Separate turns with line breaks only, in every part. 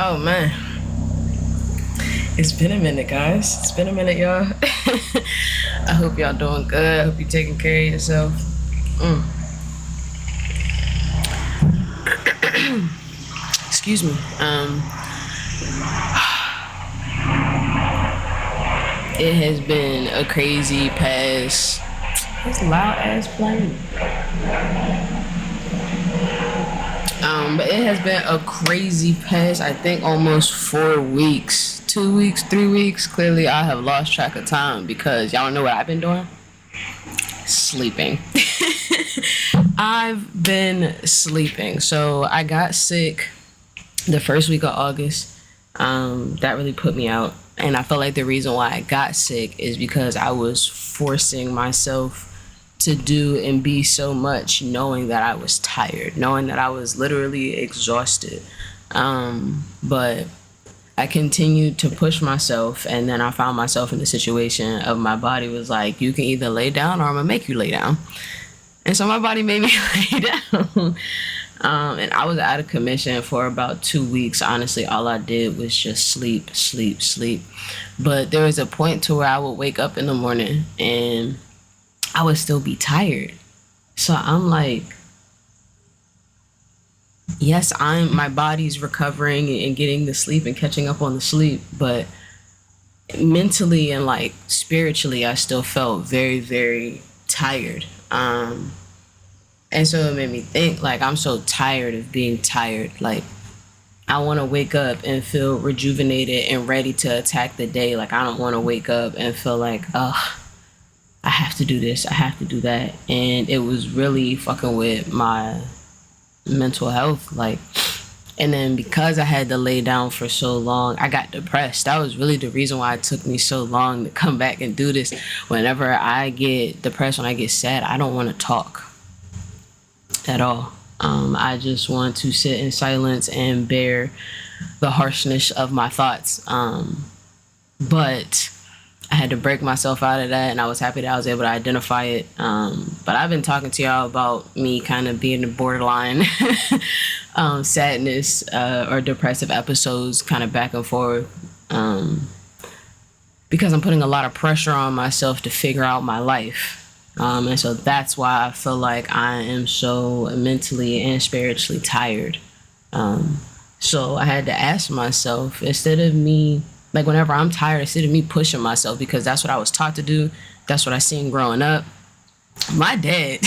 Oh man, it's been a minute, guys. It's been a minute, y'all. I hope y'all doing good. I hope you're taking care of yourself. Mm. Excuse me. It has been a crazy past. It's loud ass playing. But it has been a crazy past, I think, almost 4 weeks, 2 weeks, 3 weeks. Clearly, I have lost track of time because y'all know what I've been doing? Sleeping. I've been sleeping. So I got sick the first week of August. That really put me out. And I felt like the reason why I got sick is because I was forcing myself to do and be so much, knowing that I was tired, knowing that I was literally exhausted. But I continued to push myself, and then I found myself in the situation of my body was like, you can either lay down or I'm gonna make you lay down. And so my body made me lay down. And I was out of commission for about 2 weeks. Honestly, all I did was just sleep, sleep, sleep. But there was a point to where I would wake up in the morning and I would still be tired. So I'm like, yes, my body's recovering and getting the sleep and catching up on the sleep, but mentally and like spiritually, I still felt very, very tired. And so it made me think, like, I'm so tired of being tired. Like, I want to wake up and feel rejuvenated and ready to attack the day. Like, I don't want to wake up and feel like, ugh, I have to do this, I have to do that. And it was really fucking with my mental health. Like, and then because I had to lay down for so long, I got depressed. That was really the reason why it took me so long to come back and do this. Whenever I get depressed, when I get sad, I don't want to talk at all. I just want to sit in silence and bear the harshness of my thoughts. But I had to break myself out of that, and I was happy that I was able to identify it. But I've been talking to y'all about me kind of being the borderline sadness or depressive episodes kind of back and forth, because I'm putting a lot of pressure on myself to figure out my life. And so that's why I feel like I am so mentally and spiritually tired. So I had to ask myself, instead of me, like whenever I'm tired, instead of me pushing myself, because that's what I was taught to do, that's what I seen growing up. My dad,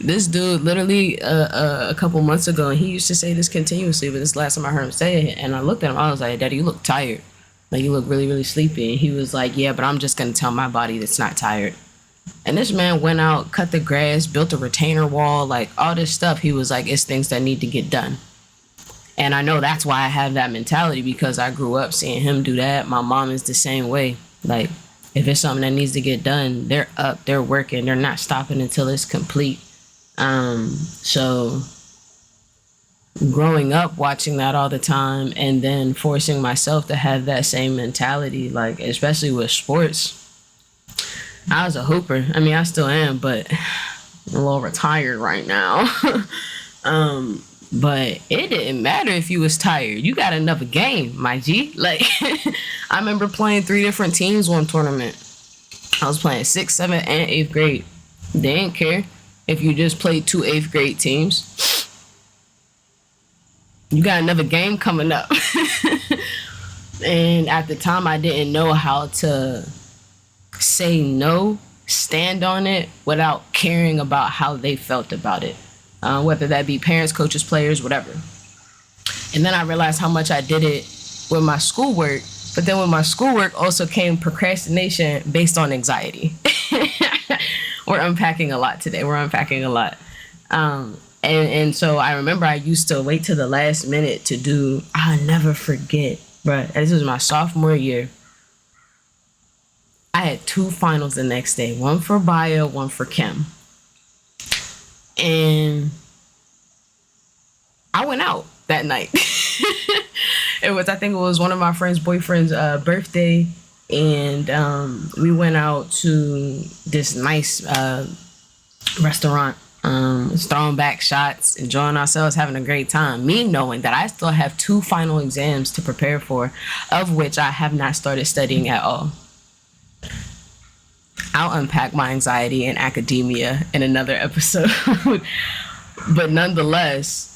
this dude literally a couple months ago, and he used to say this continuously, but this last time I heard him say it, and I looked at him, I was like, Daddy, you look tired. Like, you look really, really sleepy. And he was like, yeah, but I'm just going to tell my body that's not tired. And this man went out, cut the grass, built a retainer wall, like all this stuff. He was like, it's things that need to get done. And I know that's why I have that mentality, because I grew up seeing him do that. My mom is the same way. Like, if it's something that needs to get done, they're up, they're working, they're not stopping until it's complete. So growing up watching that all the time, and then forcing myself to have that same mentality, like especially with sports. I was a hooper. I mean, I still am, but I'm a little retired right now. But it didn't matter if you was tired. You got another game, my G. Like, I remember playing 3 different teams one tournament. I was playing 6th, 7th, and 8th grade. They didn't care if you just played 2 8th grade teams. You got another game coming up. And at the time, I didn't know how to say no, stand on it without caring about how they felt about it, whether that be parents, coaches, players, whatever. And then I realized how much I did it with my schoolwork, but then with my schoolwork also came procrastination based on anxiety. We're unpacking a lot today. And so I remember I used to wait till the last minute to do, I'll never forget, bruh, this was my sophomore year. I had 2 finals the next day, one for bio, one for chem. And I went out that night. I think it was one of my friend's boyfriend's birthday. And we went out to this nice restaurant. throwing back shots, enjoying ourselves, having a great time. Me knowing that I still have 2 final exams to prepare for, of which I have not started studying at all. I'll unpack my anxiety in academia in another episode. But nonetheless,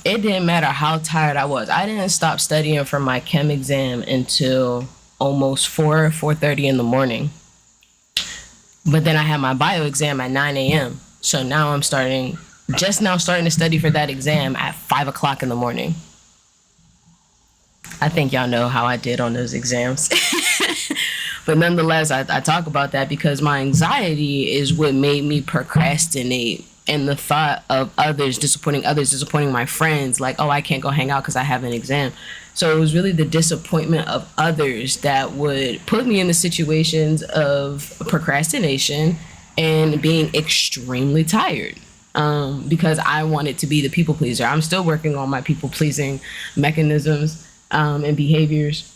it didn't matter how tired I was. I didn't stop studying for my chem exam until almost 4:30 in the morning. But then I had my bio exam at 9 a.m. So now I'm starting to study for that exam at 5 o'clock in the morning. I think y'all know how I did on those exams. But nonetheless, I talk about that because my anxiety is what made me procrastinate. And the thought of disappointing my friends, like, oh, I can't go hang out because I have an exam. So it was really the disappointment of others that would put me in the situations of procrastination and being extremely tired. Because I wanted to be the people pleaser. I'm still working on my people pleasing mechanisms and behaviors.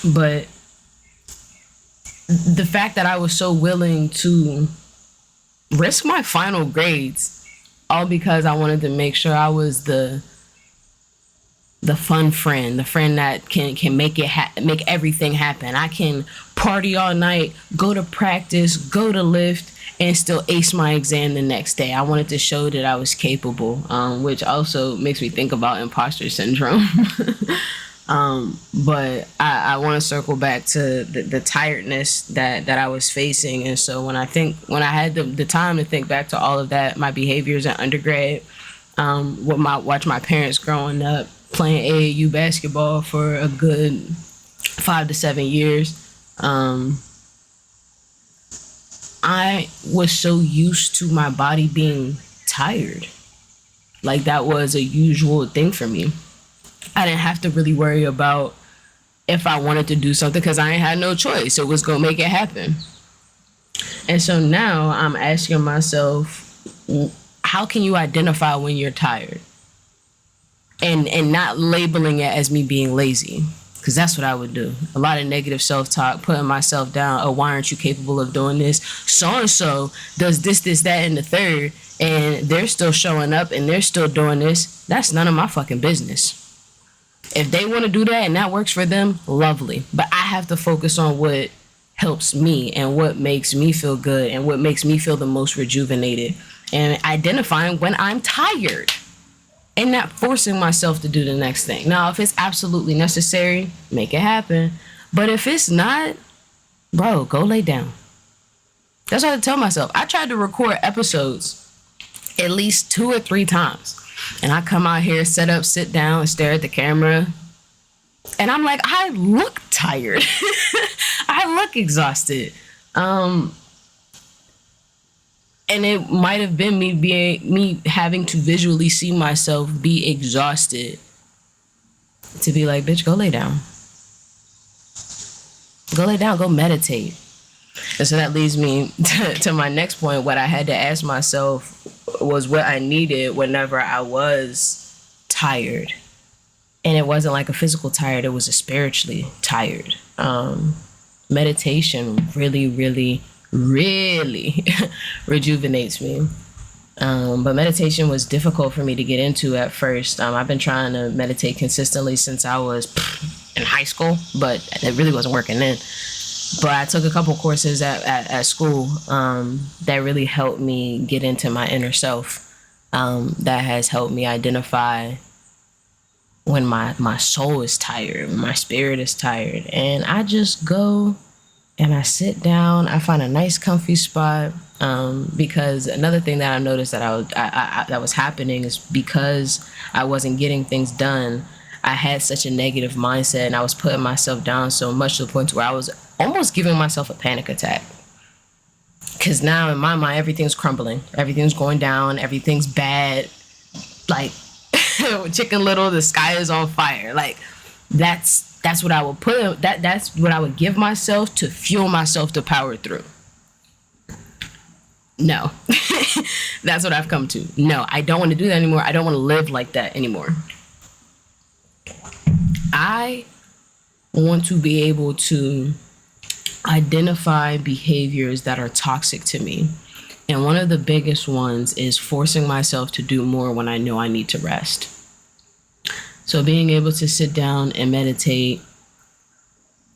But the fact that I was so willing to risk my final grades all because I wanted to make sure I was the fun friend, the friend that can make everything happen. I can party all night, go to practice, go to lift, and still ace my exam the next day. I wanted to show that I was capable, which also makes me think about imposter syndrome. But I want to circle back to the tiredness that I was facing. And so when I had the time to think back to all of that, my behaviors in undergrad, watch my parents growing up playing AAU basketball for a good 5 to 7 years. I was so used to my body being tired. Like that was a usual thing for me. I didn't have to really worry about if I wanted to do something because I ain't had no choice. It was going to make it happen. And so now I'm asking myself, how can you identify when you're tired? And not labeling it as me being lazy, because that's what I would do. A lot of negative self-talk, putting myself down. Oh, why aren't you capable of doing this? So-and-so does this, that, and the third, and they're still showing up and they're still doing this. That's none of my fucking business. If they want to do that and that works for them, lovely. But I have to focus on what helps me and what makes me feel good and what makes me feel the most rejuvenated. And identifying when I'm tired and not forcing myself to do the next thing. Now, if it's absolutely necessary, make it happen. But if it's not, bro, go lay down. That's what I tell myself. I tried to record episodes at least 2 or 3 times. And I come out here, set up, sit down, and stare at the camera. And I'm like, I look tired. I look exhausted. And it might have been me having to visually see myself be exhausted to be like, bitch, go lay down. Go lay down, go meditate. And so that leads me to my next point. What I had to ask myself was what I needed whenever I was tired. And it wasn't like a physical tired, it was a spiritually tired. Meditation really, really, really rejuvenates me. But meditation was difficult for me to get into at first. I've been trying to meditate consistently since I was in high school, but it really wasn't working then. But I took a couple courses at school that really helped me get into my inner self. That has helped me identify when my soul is tired, when my spirit is tired. And I just go and I sit down. I find a nice comfy spot. Because another thing that I noticed that was happening is because I wasn't getting things done, I had such a negative mindset and I was putting myself down so much to the point where I was almost giving myself a panic attack. Because now in my mind, everything's crumbling. Everything's going down. Everything's bad. Like Chicken Little, the sky is on fire. Like that's what I would that's what I would give myself to fuel myself to power through. No. That's what I've come to. No, I don't want to do that anymore. I don't want to live like that anymore. I want to be able to identify behaviors that are toxic to me And one of the biggest ones is forcing myself to do more when I know I need to rest. So being able to sit down and meditate,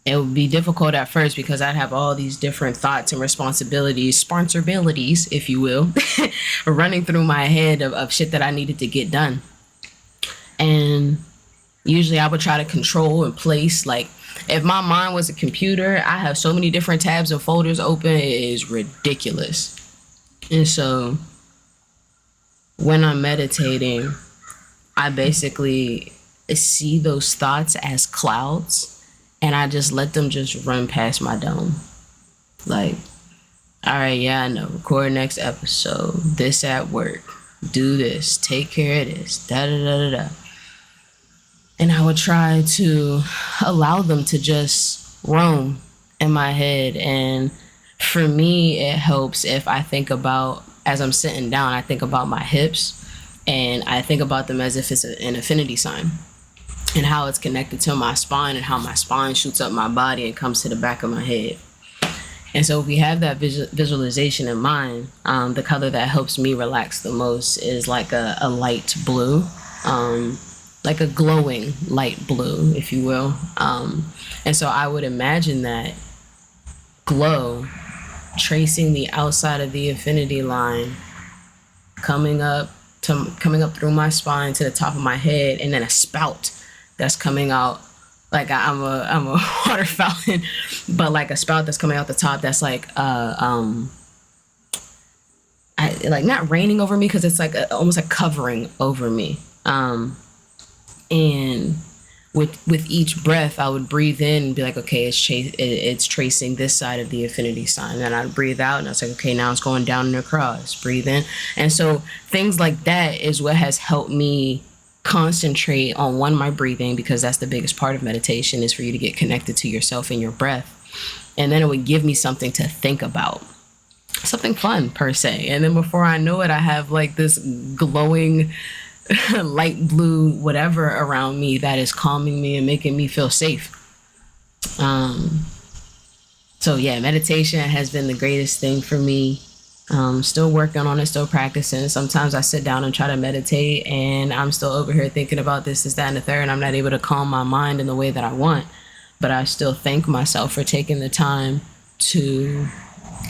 it would be difficult at first because I'd have all these different thoughts and responsibilities, if you will, running through my head of shit that I needed to get done. And usually I would try to control and place, like, if my mind was a computer, I have so many different tabs and folders open, it is ridiculous. And so when I'm meditating, I basically see those thoughts as clouds, and I just let them just run past my dome. Like, all right, yeah, I know, record next episode, this at work, do this, take care of this, da-da-da-da-da. And I would try to allow them to just roam in my head. And for me, it helps if I think about, as I'm sitting down, I think about my hips, and I think about them as if it's an infinity sign, and how it's connected to my spine, and how my spine shoots up my body and comes to the back of my head. And so if we have that visualization in mind, the color that helps me relax the most is like a light blue, like a glowing light blue, if you will. And so I would imagine that glow tracing the outside of the infinity line, coming up through my spine to the top of my head, and then a spout that's coming out, like I'm a water fountain, but like a spout that's coming out the top that's like like not raining over me, because it's like almost like covering over me. And with each breath, I would breathe in and be like, okay, it's tracing this side of the infinity sign. Then I'd breathe out, and I was like, okay, now it's going down and across. Breathe in. And so things like that is what has helped me concentrate on, one, my breathing, because that's the biggest part of meditation, is for you to get connected to yourself and your breath. And then it would give me something to think about, something fun per se. And then before I know it, I have like this glowing light blue whatever around me that is calming me and making me feel safe. So yeah, meditation has been the greatest thing for me. Still working on it, still practicing. Sometimes I sit down and try to meditate, and I'm still over here thinking about this, that, and the third, and I'm not able to calm my mind in the way that I want. But I still thank myself for taking the time to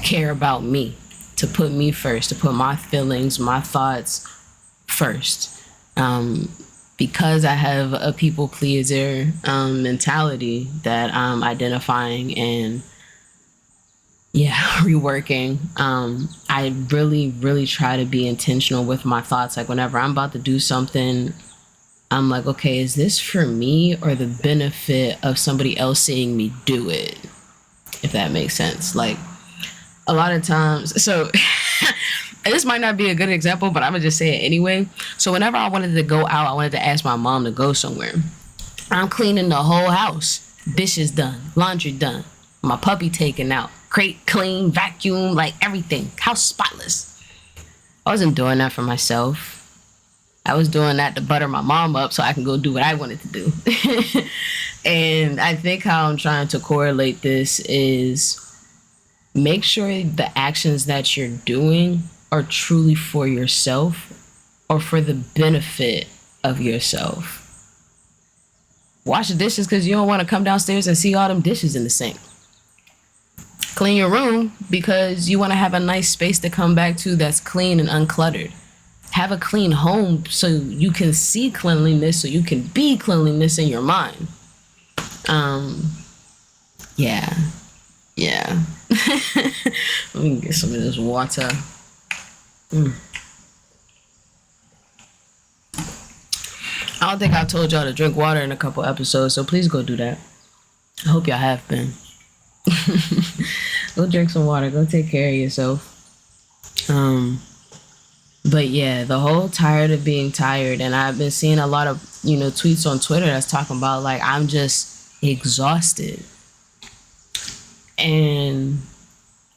care about me, to put me first, to put my feelings, my thoughts first. Because I have a people pleaser mentality that I'm identifying and reworking. I really try to be intentional with my thoughts. Like whenever I'm about to do something, I'm like, okay, is this for me or the benefit of somebody else seeing me do it? If that makes sense. Like a lot of times, so this might not be a good example, but I'm gonna just say it anyway. So whenever I wanted to go out, I wanted to ask my mom to go somewhere. I'm cleaning the whole house. Dishes done, laundry done, my puppy taken out, crate clean, vacuum, like everything, house spotless. I wasn't doing that for myself. I was doing that to butter my mom up so I can go do what I wanted to do. And I think how I'm trying to correlate this is make sure the actions that you're doing are truly for yourself or for the benefit of yourself. Wash the dishes because you don't want to come downstairs and see all them dishes in the sink. Clean your room because you want to have a nice space to come back to that's clean and uncluttered. Have a clean home so you can see cleanliness, so you can be cleanliness in your mind. Yeah. Let me get some of this water. I don't think I told y'all to drink water in a couple episodes, so please go do that. I hope y'all have been. Go drink some water. Go take care of yourself. But yeah, the whole tired of being tired, and I've been seeing a lot of, tweets on Twitter that's talking about like, I'm just exhausted. And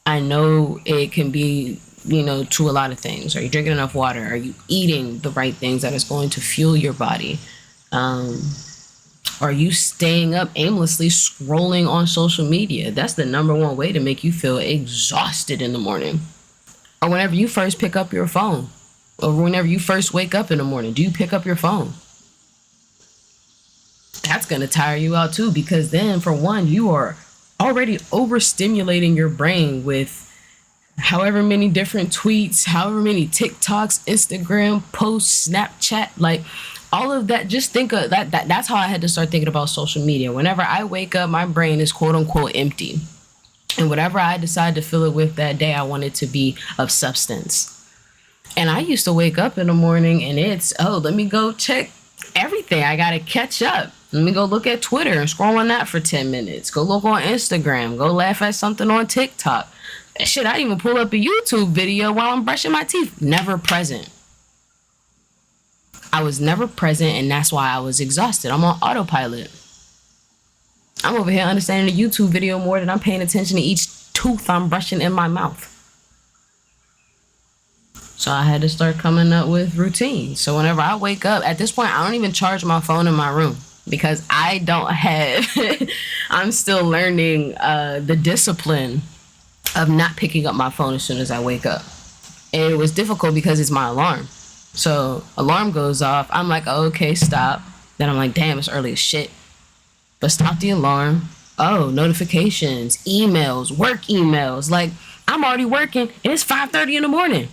I know it can be, to a lot of things. Are you drinking enough water? Are you eating the right things that is going to fuel your body? Are you staying up aimlessly scrolling on social media? That's the number one way to make you feel exhausted in the morning. Or whenever you first pick up your phone, or whenever you first wake up in the morning, do you pick up your phone? That's going to tire you out too, because then, for one, you are already overstimulating your brain with however many different tweets, however many TikToks, Instagram posts, Snapchat, like all of that. Just think of that. That's how I had to start thinking about social media. Whenever I wake up, my brain is quote unquote empty. And whatever I decide to fill it with that day, I want it to be of substance. And I used to wake up in the morning and it's, let me go check everything. I got to catch up. Let me go look at Twitter and scroll on that for 10 minutes. Go look on Instagram. Go laugh at something on TikTok. Shit, I even pull up a YouTube video while I'm brushing my teeth. Never present. I was never present, and that's why I was exhausted. I'm on autopilot. I'm over here understanding the YouTube video more than I'm paying attention to each tooth I'm brushing in my mouth. So I had to start coming up with routines. So whenever I wake up, at this point, I don't even charge my phone in my room because I don't have, I'm still learning the discipline of not picking up my phone as soon as I wake up. And it was difficult because it's my alarm. So alarm goes off. I'm like, okay, stop. Then I'm like, damn, it's early as shit. But stop the alarm. Oh, notifications, emails, work emails. Like, I'm already working and it's 5:30 in the morning.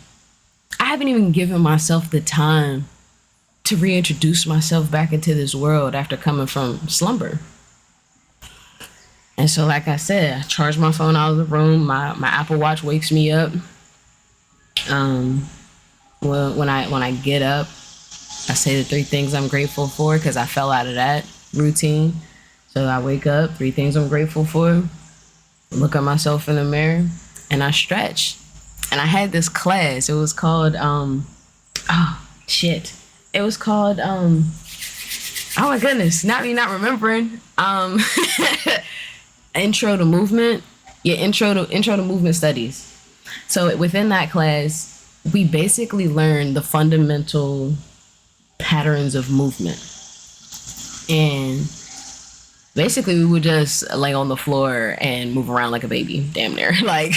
I haven't even given myself the time to reintroduce myself back into this world after coming from slumber. And so, like I said, I charge my phone out of the room. My Apple Watch wakes me up. Well, when I get up, I say the 3 things I'm grateful for because I fell out of that routine. So I wake up, 3 things I'm grateful for. Look at myself in the mirror, and I stretch. And I had this class. It was called It was called oh my goodness, not me not remembering. Intro to movement. Intro to movement studies. So within that class, we basically learned the fundamental patterns of movement. And basically we would just lay on the floor and move around like a baby, damn near. Like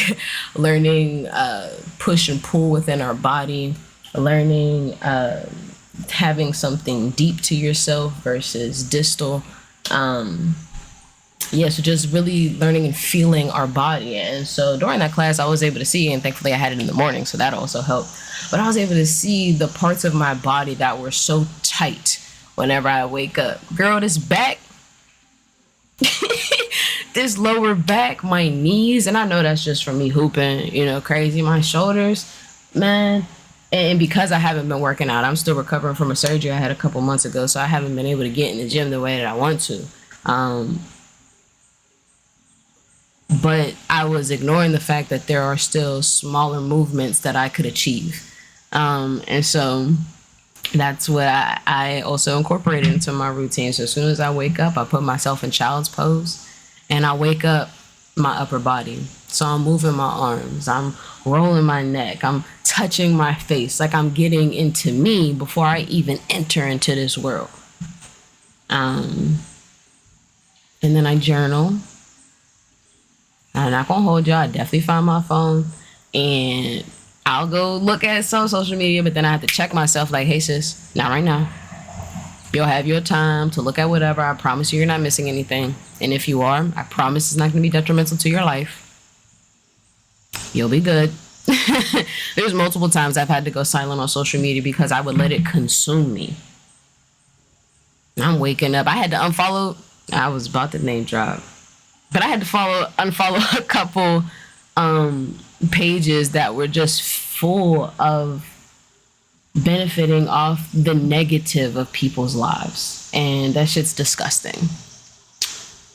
learning push and pull within our body, learning having something deep to yourself versus distal. So just really learning and feeling our body. And so during that class, I was able to see, and thankfully I had it in the morning, so that also helped. But I was able to see the parts of my body that were so tight whenever I wake up. Girl, this back, this lower back, my knees, and I know that's just from me hooping, crazy. My shoulders, man. And because I haven't been working out, I'm still recovering from a surgery I had a couple months ago, so I haven't been able to get in the gym the way that I want to. But I was ignoring the fact that there are still smaller movements that I could achieve. And so that's what I also incorporated into my routine. So as soon as I wake up, I put myself in child's pose and I wake up my upper body. So I'm moving my arms, I'm rolling my neck, I'm touching my face, like I'm getting into me before I even enter into this world. And then I journal. I'm not gonna hold you. I definitely find my phone and I'll go look at some social media, but then I have to check myself like, hey sis, not right now. You'll have your time to look at whatever. I promise you're not missing anything. And if you are, I promise it's not gonna be detrimental to your life. You'll be good. There's multiple times I've had to go silent on social media because I would let it consume me. I'm waking up. I had to unfollow. I was about to name drop. But I had to unfollow a couple pages that were just full of benefiting off the negative of people's lives. And that shit's disgusting.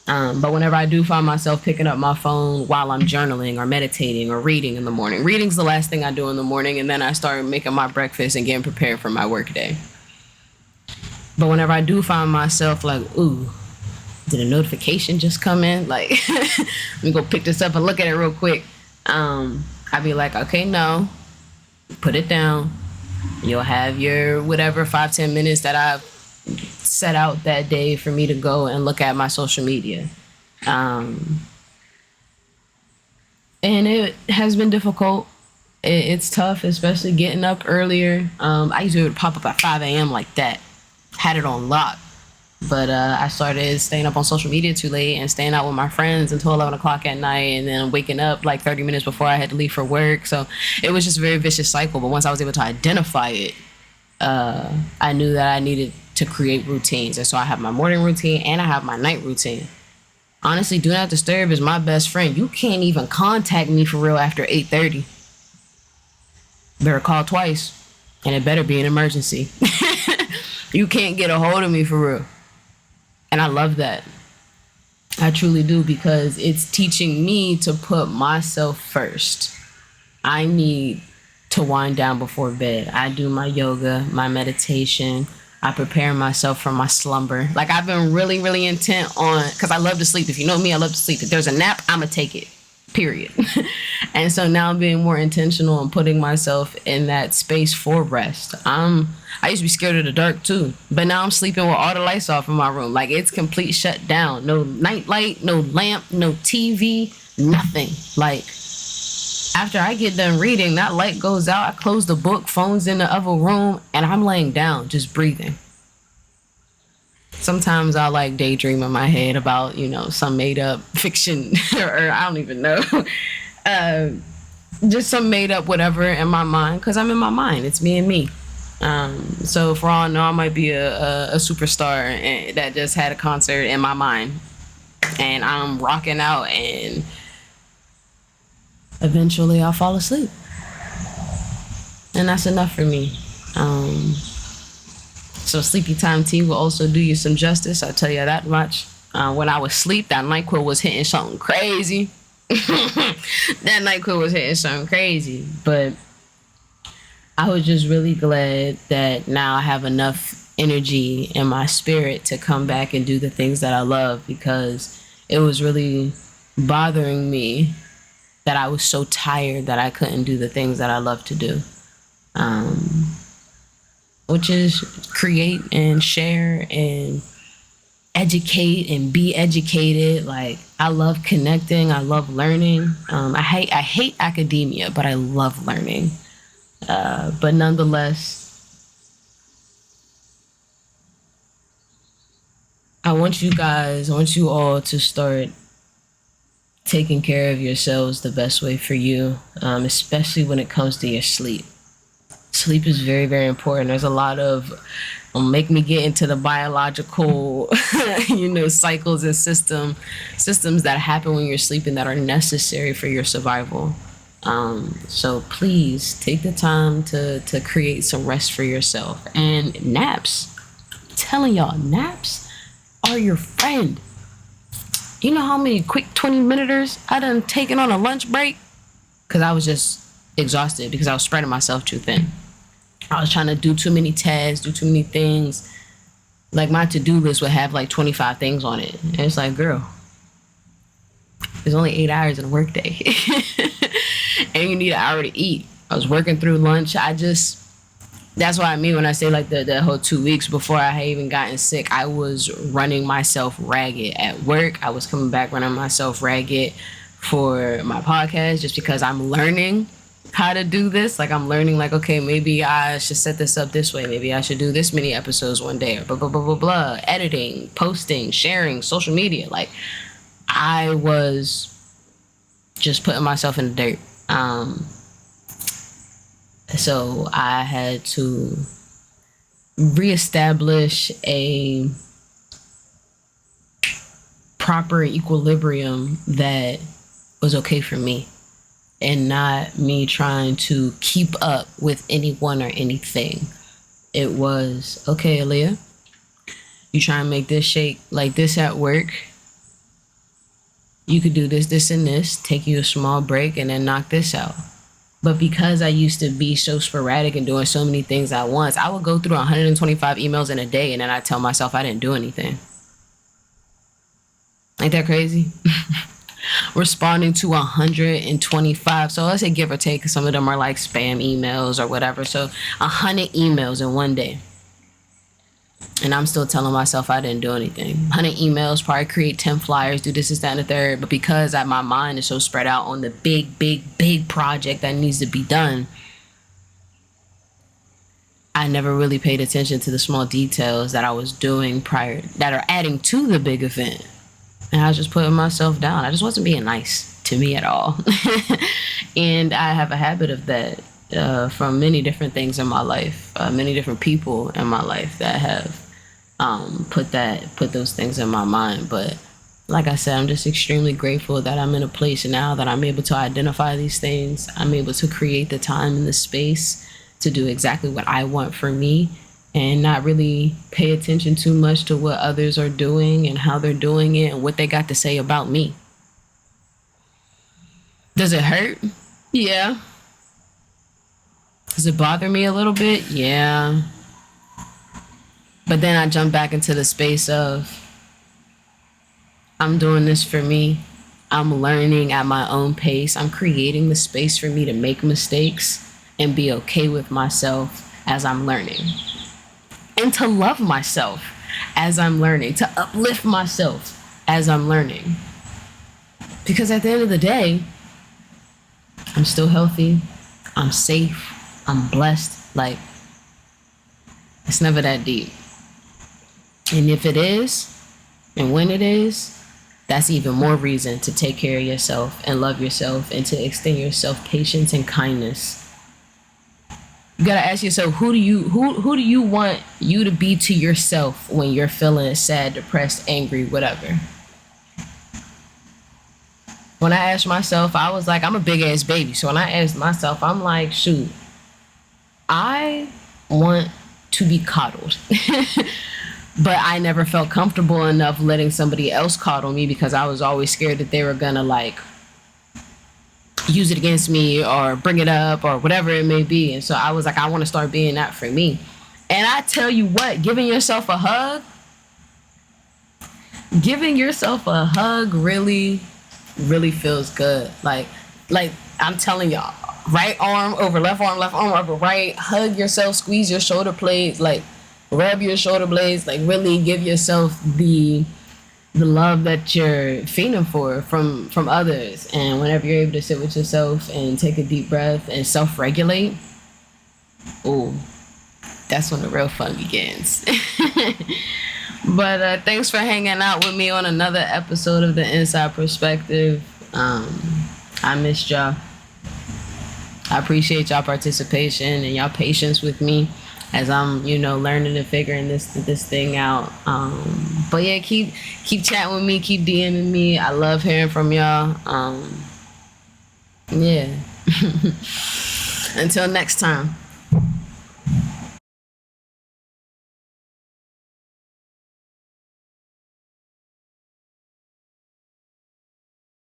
But whenever I do find myself picking up my phone while I'm journaling or meditating or reading in the morning, reading's the last thing I do in the morning, and then I start making my breakfast and getting prepared for my work day. But whenever I do find myself like, ooh, did a notification just come in? Like, let me go pick this up and look at it real quick. I'd be like, okay, no, put it down. You'll have your whatever 5-10 minutes that I've set out that day for me to go and look at my social media. And it has been difficult. It's tough, especially getting up earlier. I used to be able to pop up at 5 a.m. like that. Had it on lock. But I started staying up on social media too late and staying out with my friends until 11 o'clock at night, and then waking up like 30 minutes before I had to leave for work. So it was just a very vicious cycle. But once I was able to identify it, I knew that I needed to create routines. And so I have my morning routine and I have my night routine. Honestly, Do Not Disturb is my best friend. You can't even contact me for real after 8:30. Better call twice, and it better be an emergency. You can't get a hold of me for real. And I love that. I truly do, because it's teaching me to put myself first. I need to wind down before bed. I do my yoga, my meditation. I prepare myself for my slumber. Like, I've been really, really intent on, because I love to sleep. If you know me, I love to sleep. If there's a nap, I'm going to take it, period. And so now I'm being more intentional and putting myself in that space for rest. I used to be scared of the dark too, but now I'm sleeping with all the lights off in my room. Like, it's complete shut down. No night light, no lamp, no TV, nothing. Like, after I get done reading, that light goes out. I close the book, phone's in the other room, and I'm laying down, just breathing. Sometimes I like daydream in my head about, some made up fiction or I don't even know. Just some made up whatever in my mind, because I'm in my mind. It's me and me. So for all I know, I might be a superstar that just had a concert in my mind, and I'm rocking out, and eventually I'll fall asleep, and that's enough for me. So sleepy time tea will also do you some justice, I'll tell you that much. When I was asleep, that NyQuil was hitting something crazy. That NyQuil was hitting something crazy, but I was just really glad that now I have enough energy in my spirit to come back and do the things that I love, because it was really bothering me that I was so tired that I couldn't do the things that I love to do, which is create and share and educate and be educated. Like, I love connecting. I love learning. I hate academia, but I love learning. But nonetheless, I want you all to start taking care of yourselves the best way for you, especially when it comes to your sleep. Sleep is very, very important. There's a lot of, make me get into the biological, cycles and systems that happen when you're sleeping that are necessary for your survival. So please take the time to create some rest for yourself. And naps, I'm telling y'all, naps are your friend. You know how many quick 20-minuters I done taken on a lunch break? Because I was just exhausted, because I was spreading myself too thin. I was trying to do too many tasks, do too many things. Like, my to-do list would have like 25 things on it. And it's like, girl, there's only 8 hours in a work day. And you need an hour to eat. I was working through lunch. That's what I mean when I say like the whole 2 weeks before I had even gotten sick, I was running myself ragged at work. I was coming back running myself ragged for my podcast, just because I'm learning how to do this. Like, I'm learning, like, okay, maybe I should set this up this way. Maybe I should do this many episodes one day, or blah, blah, blah, blah, blah. Editing, posting, sharing, social media. Like, I was just putting myself in the dirt. So I had to reestablish a proper equilibrium that was okay for me, and not me trying to keep up with anyone or anything. It was, okay, Aaliyah, you try and make this shake like this at work. You could do this, this, and this, take you a small break, and then knock this out. But because I used to be so sporadic and doing so many things at once, I would go through 125 emails in a day, and then I tell myself I didn't do anything. Ain't that crazy? Responding to 125. So let's say give or take, some of them are like spam emails or whatever. So 100 emails in one day. And I'm still telling myself I didn't do anything. 100 emails, probably create 10 flyers, do this, that, and the third. But because my mind is so spread out on the big project that needs to be done, I never really paid attention to the small details that I was doing prior that are adding to the big event. And I was just putting myself down. I just wasn't being nice to me at all. And I have a habit of that from many different things in my life, many different people in my life that have put those things in my mind. But like I said, I'm just extremely grateful that I'm in a place now that I'm able to identify these things. I'm able to create the time and the space to do exactly what I want for me and not really pay attention too much to what others are doing and how they're doing it and what they got to say about me. Does it hurt? Yeah. Does it bother me a little bit? Yeah. But then I jump back into the space of, I'm doing this for me. I'm learning at my own pace. I'm creating the space for me to make mistakes and be okay with myself as I'm learning. And to love myself as I'm learning. To uplift myself as I'm learning. Because at the end of the day, I'm still healthy. I'm safe. I'm blessed. Like, it's never that deep. And if it is, and when it is, that's even more reason to take care of yourself and love yourself and to extend yourself patience and kindness. You gotta ask yourself, who do you want you to be to yourself when you're feeling sad, depressed, angry, whatever? When I asked myself, I was like, I'm a big ass baby. So when I asked myself, I'm like, shoot, I want to be coddled. But I never felt comfortable enough letting somebody else coddle me because I was always scared that they were gonna like use it against me or bring it up or whatever it may be. And so I was like, I want to start being that for me. And I tell you what, giving yourself a hug really, really feels good. Like I'm telling y'all, right arm over left arm over right, hug yourself, squeeze your shoulder blades, like rub your shoulder blades, like really give yourself the love that you're feeling for from others. And whenever you're able to sit with yourself and take a deep breath and self-regulate, ooh, that's when the real fun begins. But thanks for hanging out with me on another episode of The Inside Perspective. I missed y'all. I appreciate y'all participation and y'all patience with me as I'm, learning and figuring this thing out. But yeah, keep chatting with me, keep DMing me. I love hearing from y'all. Yeah. Until next time.